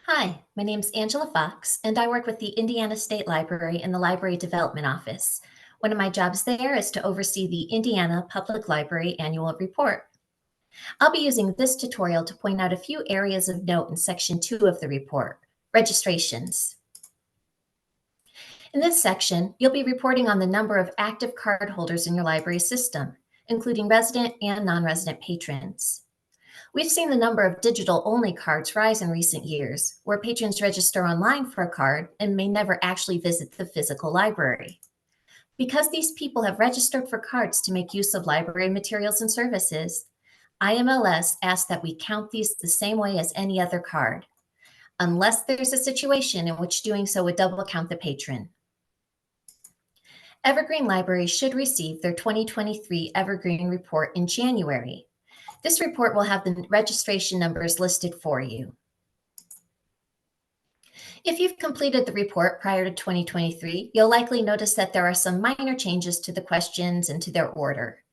Hi, my name's Angela Fox, and I work with the Indiana State Library in the Library Development Office. One of my jobs there is to oversee the Indiana Public Library Annual Report. I'll be using this tutorial to point out a few areas of note in Section 2 of the report, registrations. In this section, you'll be reporting on the number of active cardholders in your library system, including resident and non-resident patrons. We've seen the number of digital-only cards rise in recent years, where patrons register online for a card and may never actually visit the physical library. Because these people have registered for cards to make use of library materials and services, IMLS asks that we count these the same way as any other card, unless there's a situation in which doing so would double count the patron. Evergreen Libraries should receive their 2023 Evergreen Report in January. This report will have the registration numbers listed for you. If you've completed the report prior to 2023, you'll likely notice that there are some minor changes to the questions and to their order.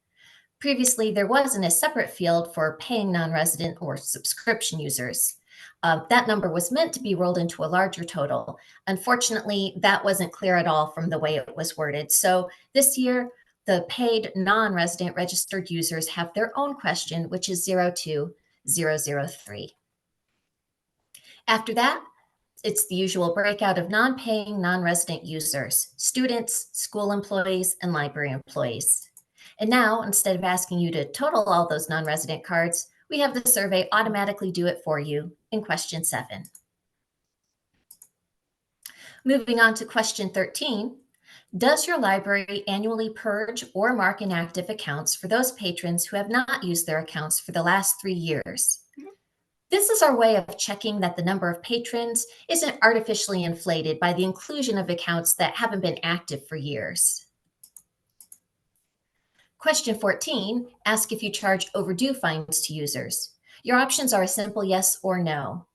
Previously, there wasn't a separate field for paying non-resident or subscription users. That number was meant to be rolled into a larger total. Unfortunately, that wasn't clear at all from the way it was worded. So this year, the paid non-resident registered users have their own question, which is 02003. After that, it's the usual breakout of non-paying non-resident users, students, school employees, and library employees. And now, instead of asking you to total all those non-resident cards, we have the survey automatically do it for you in question 7. Moving on to question 13, does your library annually purge or mark inactive accounts for those patrons who have not used their accounts for the last 3 years? This is our way of checking that the number of patrons isn't artificially inflated by the inclusion of accounts that haven't been active for years. Question 14 asks if you charge overdue fines to users. Your options are a simple yes or no.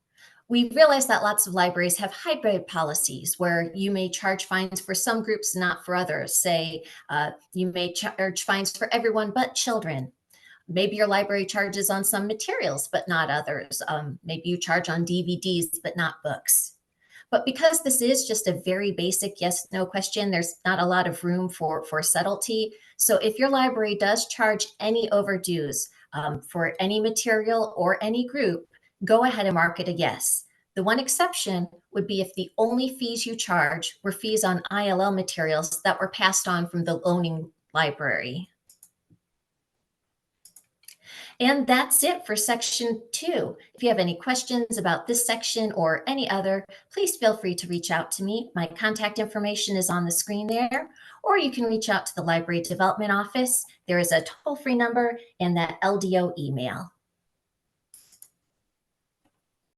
We realize that lots of libraries have hybrid policies where you may charge fines for some groups, not for others. Say, you may charge fines for everyone but children. Maybe your library charges on some materials, but not others. Maybe you charge on DVDs, but not books. But because this is just a very basic yes/no question, there's not a lot of room for subtlety. So if your library does charge any overdues for any material or any group, go ahead and mark it a yes. The one exception would be if the only fees you charge were fees on ILL materials that were passed on from the loaning library. And that's it for section 2. If you have any questions about this section or any other, please feel free to reach out to me. My contact information is on the screen there, or you can reach out to the Library Development Office. There is a toll-free number and that LDO email.